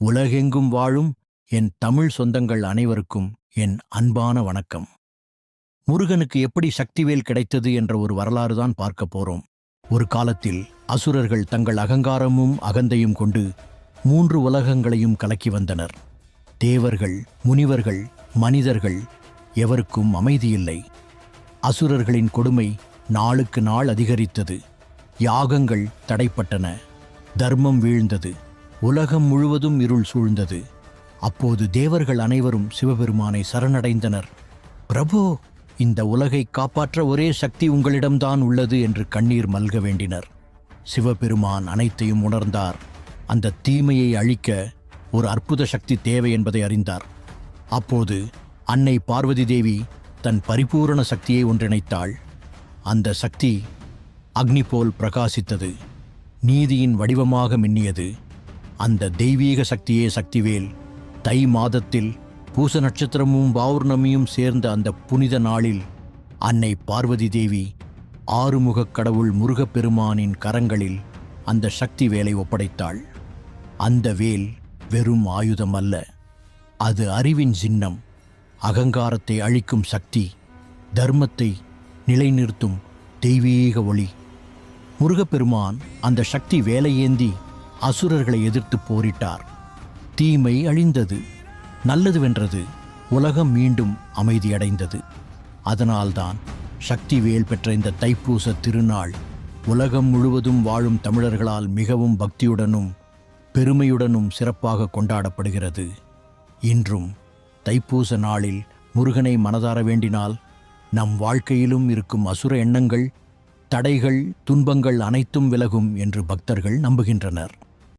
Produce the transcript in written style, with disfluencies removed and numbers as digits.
உலகெங்கும் வாழும் என் தமிழ் சொந்தங்கள் அனைவருக்கும் என் அன்பான வணக்கம். முருகனுக்கு எப்படி சக்திவேல் கிடைத்தது என்ற ஒரு வரலாறுதான் பார்க்க போறோம். ஒரு காலத்தில் அசுரர்கள் தங்கள் அகங்காரமும் அகந்தையும் கொண்டு 3 உலகங்களையும் கலக்கி வந்தனர். தேவர்கள், முனிவர்கள், மனிதர்கள் எவருக்கும் அமைதியில்லை. அசுரர்களின் கொடுமை நாளுக்கு நாள் அதிகரித்தது. யாகங்கள் தடைப்பட்டன. தர்மம் வீழ்ந்தது. உலகம் முழுவதும் இருள் சூழ்ந்தது. அப்போது தேவர்கள் அனைவரும் சிவபெருமானை சரணடைந்தனர். பிரபு, இந்த உலகை காப்பாற்ற ஒரே சக்தி உங்களிடம்தான் உள்ளது என்று கண்ணீர் மல்க வேண்டினர். சிவபெருமான் அனைத்தையும் உணர்ந்தார். அந்த தீமையை அழிக்க ஒரு அற்புத சக்தி தேவை என்பதை அறிந்தார். அப்போது அன்னை பார்வதி தேவி தன் பரிபூரண சக்தியை ஒன்றிணைத்தாள். அந்த சக்தி அக்னி போல் பிரகாசித்தது. நீதியின் வடிவமாக மின்னியது. அந்த தெய்வீக சக்தியே சக்திவேல். தை மாதத்தில் பூச நட்சத்திரமும் பௌர்ணமியும் சேர்ந்த அந்த புனித நாளில் அன்னை பார்வதி தேவி ஆறுமுகக் கடவுள் முருகப்பெருமானின் கரங்களில் அந்த சக்தி வேலை ஒப்படைத்தாள். அந்த வேல் வெறும் ஆயுதம் அல்ல, அது அறிவின் சின்னம். அகங்காரத்தை அழிக்கும் சக்தி, தர்மத்தை நிலைநிறுத்தும் தெய்வீக ஒளி. முருகப்பெருமான் அந்த சக்தி வேலையேந்தி அசுரர்களை எதிர்த்து போரிட்டார். தீமை அழிந்தது, நல்லது வென்றது. உலகம் மீண்டும் அமைதியடைந்தது. அதனால்தான் சக்திவேல் பெற்ற இந்த தைப்பூச திருநாள் உலகம் முழுவதும் வாழும் தமிழர்களால் மிகவும் பக்தியுடனும் பெருமையுடனும் சிறப்பாக கொண்டாடப்படுகிறது. இன்றும் தைப்பூச நாளில் முருகனை மனதார வேண்டினால் நம் வாழ்க்கையிலும் இருக்கும் அசுர எண்ணங்கள், தடைகள், துன்பங்கள் அனைத்தும் விலகும் என்று பக்தர்கள் நம்புகின்றனர்.